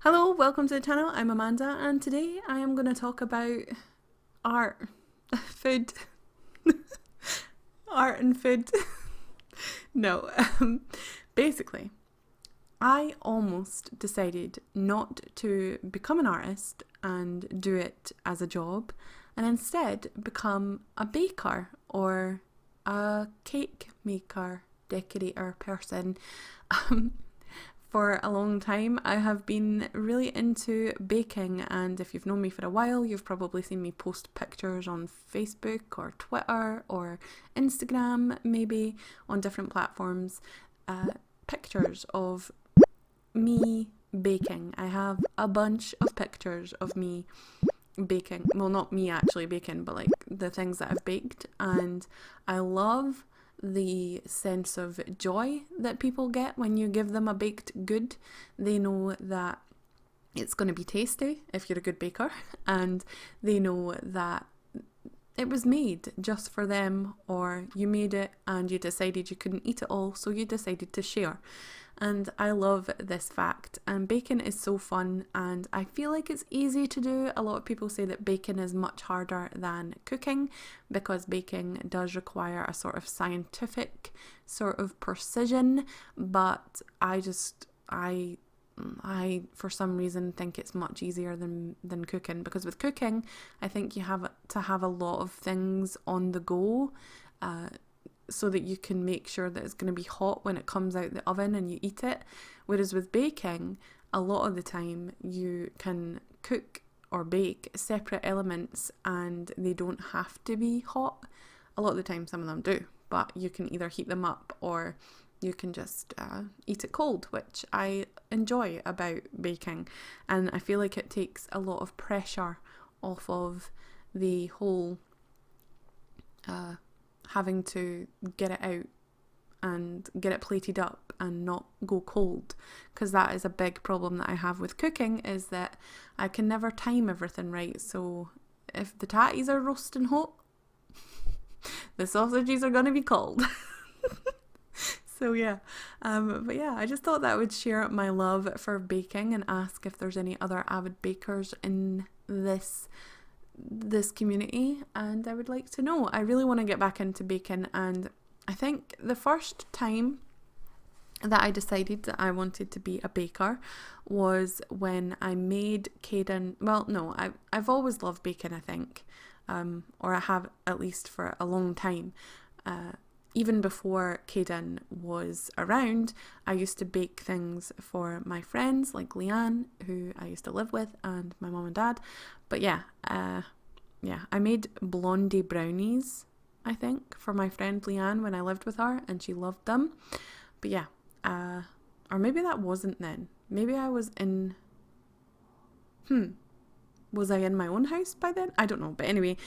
Hello, welcome to the channel. I'm Amanda and today I am going to talk about art, food, art and food. No, basically, I almost decided not to become an artist and do it as a job and instead become a baker or a cake maker, decorator person. For a long time, I have been really into baking, and if you've known me for a while, you've probably seen me post pictures on Facebook or Twitter or Instagram, maybe on different platforms, pictures of me baking. I have a bunch of pictures of me baking. Well, not me actually baking, but like the things that I've baked, and I love the sense of joy that people get when you give them a baked good. They know that it's going to be tasty if you're a good baker, and they know that it was made just for them, or you made it and you decided you couldn't eat it all, so you decided to share. And I love this fact, and baking is so fun and I feel like it's easy to do. A lot of people say that baking is much harder than cooking because baking does require a sort of scientific sort of precision, but I for some reason think it's much easier than cooking, because with cooking I think you have to have a lot of things on the go, so that you can make sure that it's going to be hot when it comes out the oven and you eat it. Whereas with baking, a lot of the time you can cook or bake separate elements and they don't have to be hot. A lot of the time some of them do, but you can either heat them up or you can just eat it cold, which I enjoy about baking. And I feel like it takes a lot of pressure off of the whole having to get it out and get it plated up and not go cold, because that is a big problem that I have with cooking, is that I can never time everything right. So if the tatties are roasting hot, the sausages are going to be cold. So yeah, but yeah, I just thought that I would share my love for baking and ask if there's any other avid bakers in this community, and I would like to know. I really want to get back into baking, and I think the first time that I decided that I wanted to be a baker was when I made Caden. Well, no, I've always loved baking, I think, or I have, at least for a long time. Even before Caden was around, I used to bake things for my friends like Leanne, who I used to live with, and my mum and dad. But yeah, I made blondie brownies, I think, for my friend Leanne when I lived with her, and she loved them. But yeah, or maybe that wasn't then. Maybe I was in, was I in my own house by then? I don't know. But anyway,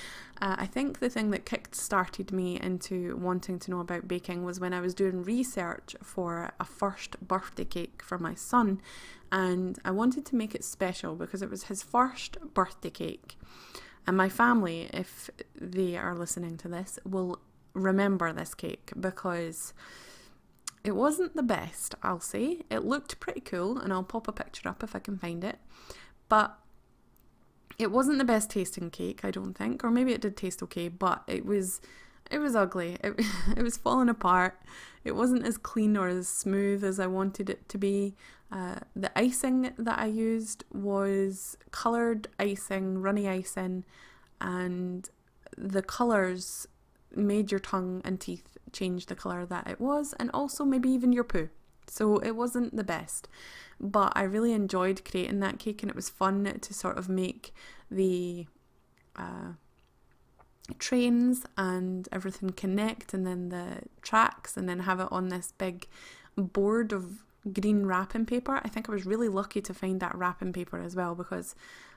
I think the thing that kick-started me into wanting to know about baking was when I was doing research for a first birthday cake for my son. And I wanted to make it special because it was his first birthday cake. And my family, if they are listening to this, will remember this cake because it wasn't the best, I'll say. It looked pretty cool, and I'll pop a picture up if I can find it. But it wasn't the best tasting cake, I don't think, or maybe it did taste okay, but it was ugly. It was falling apart. It wasn't as clean or as smooth as I wanted it to be. The icing that I used was coloured icing, runny icing, and the colours made your tongue and teeth change the colour that it was, and also maybe even your poo. So it wasn't the best, but I really enjoyed creating that cake, and it was fun to sort of make the trains and everything connect, and then the tracks, and then have it on this big board of green wrapping paper. I think I was really lucky to find that wrapping paper as well, because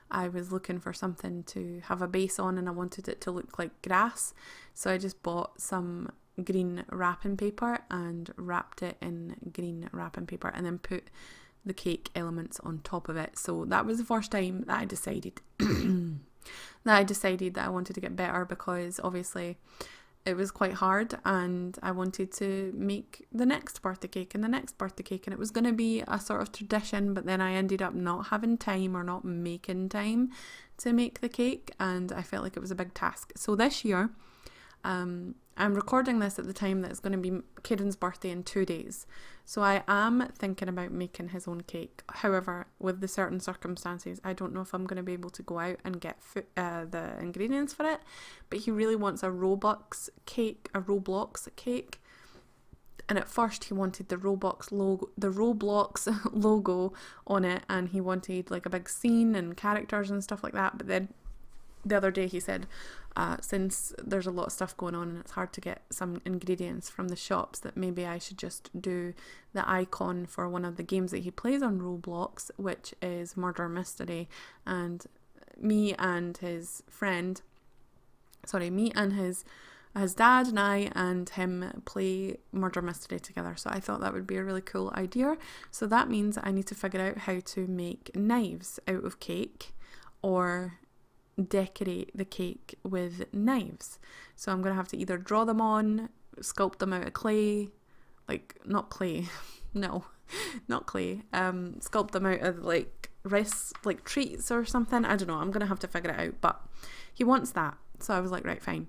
I was looking for something to have a base on and I wanted it to look like grass. So I just bought some green wrapping paper and wrapped it in green wrapping paper and then put the cake elements on top of it. So that was the first time that I decided that I wanted to get better, because obviously it was quite hard, and I wanted to make the next birthday cake and the next birthday cake, and it was going to be a sort of tradition, but then I ended up not having time or not making time to make the cake, and I felt like it was a big task. So this year, I'm recording this at the time that it's going to be Caden's birthday in 2 days. So I am thinking about making his own cake. However, with the certain circumstances, I don't know if I'm going to be able to go out and get the ingredients for it. But he really wants a Roblox cake. And at first he wanted the Roblox logo on it, and he wanted like a big scene and characters and stuff like that. But then the other day he said, since there's a lot of stuff going on and it's hard to get some ingredients from the shops, that maybe I should just do the icon for one of the games that he plays on Roblox, which is Murder Mystery. And me and his dad and I and him play Murder Mystery together. So I thought that would be a really cool idea. So that means I need to figure out how to make knives out of cake, or decorate the cake with knives. So I'm going to have to either draw them on, sculpt them out of clay, sculpt them out of like treats or something. I don't know, I'm going to have to figure it out, but he wants that. So I was like, right, fine.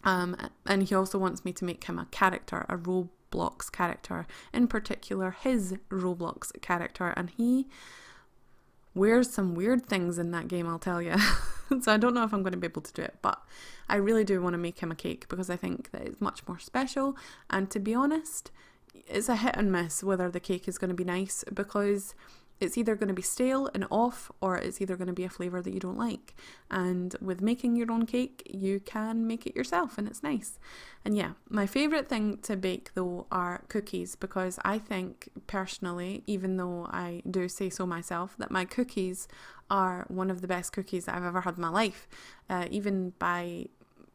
And he also wants me to make him a character, a Roblox character, in particular his Roblox character, and he wears some weird things in that game, I'll tell you. So I don't know if I'm going to be able to do it, but I really do want to make him a cake because I think that it's much more special. And to be honest, it's a hit and miss whether the cake is going to be nice, because it's either going to be stale and off, or it's either going to be a flavour that you don't like. And with making your own cake, you can make it yourself and it's nice. And yeah, my favourite thing to bake though are cookies, because I think personally, even though I do say so myself, that my cookies are one of the best cookies that I've ever had in my life. Even by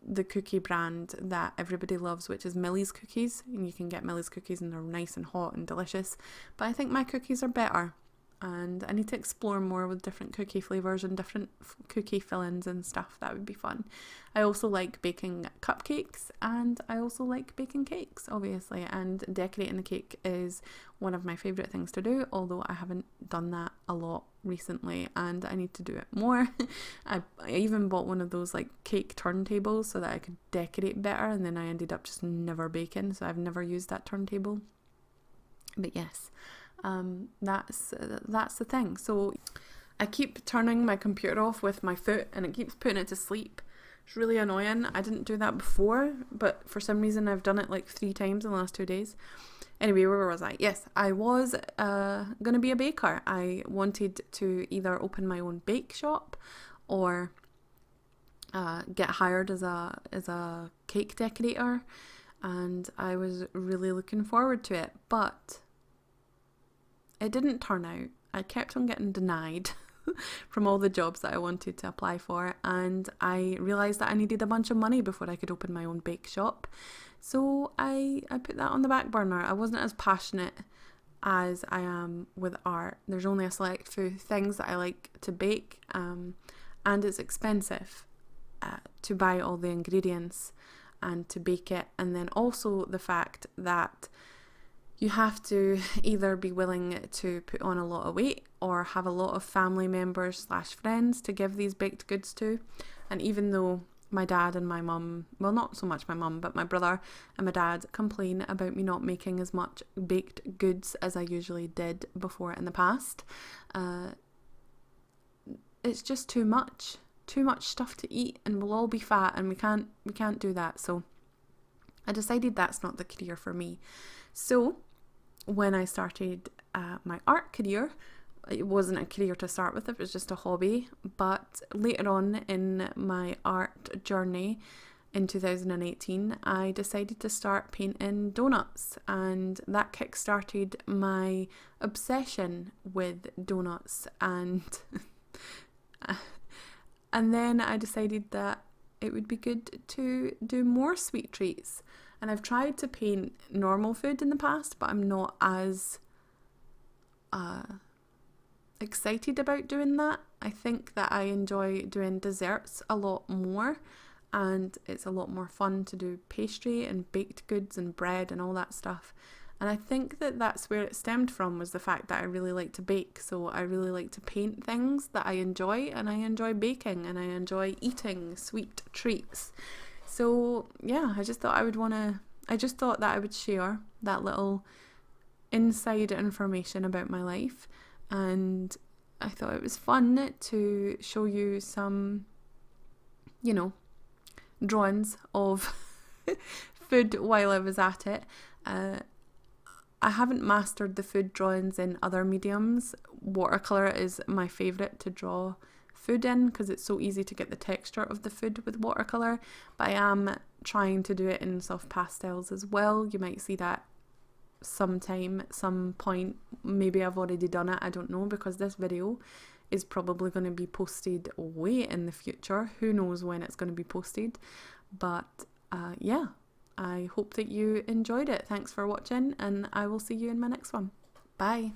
the cookie brand that everybody loves, which is Millie's Cookies. And you can get Millie's Cookies and they're nice and hot and delicious. But I think my cookies are better. And I need to explore more with different cookie flavours and different cookie fillings and stuff. That would be fun. I also like baking cupcakes, and I also like baking cakes, obviously. And decorating the cake is one of my favourite things to do, although I haven't done that a lot recently and I need to do it more. I even bought one of those like cake turntables so that I could decorate better, and then I ended up just never baking, so I've never used that turntable. But yes. That's the thing. So I keep turning my computer off with my foot and it keeps putting it to sleep. It's really annoying. I didn't do that before, but for some reason I've done it like 3 times in the last 2 days. Anyway, where was I? Yes, I was going to be a baker. I wanted to either open my own bake shop or get hired as a cake decorator, and I was really looking forward to it, but it didn't turn out. I kept on getting denied from all the jobs that I wanted to apply for, and I realised that I needed a bunch of money before I could open my own bake shop. So I put that on the back burner. I wasn't as passionate as I am with art. There's only a select few things that I like to bake, and it's expensive to buy all the ingredients and to bake it. And then also the fact that you have to either be willing to put on a lot of weight or have a lot of family members / friends to give these baked goods to. And even though my dad and my mum, well, not so much my mum, but my brother and my dad complain about me not making as much baked goods as I usually did before in the past, it's just too much stuff to eat, and we'll all be fat, and we can't do that. So I decided that's not the career for me. So when I started my art career, it wasn't a career to start with, it was just a hobby. But later on in my art journey in 2018, I decided to start painting donuts, and that kick-started my obsession with donuts. And then I decided that it would be good to do more sweet treats. And I've tried to paint normal food in the past, but I'm not as excited about doing that. I think that I enjoy doing desserts a lot more. and it's a lot more fun to do pastry and baked goods and bread and all that stuff. And I think that that's where it stemmed from, was the fact that I really like to bake. So I really like to paint things that I enjoy, and I enjoy baking, and I enjoy eating sweet treats. So yeah, I just thought that I would share that little inside information about my life, and I thought it was fun to show you some, drawings of food while I was at it. I haven't mastered the food drawings in other mediums. Watercolour is my favourite to draw food in because it's so easy to get the texture of the food with watercolour, but I am trying to do it in soft pastels as well. You might see that sometime at some point. Maybe I've already done it, I don't know, because this video is probably going to be posted way in the future. Who knows when it's going to be posted, but yeah, I hope that you enjoyed it. Thanks for watching, and I will see you in my next one. Bye.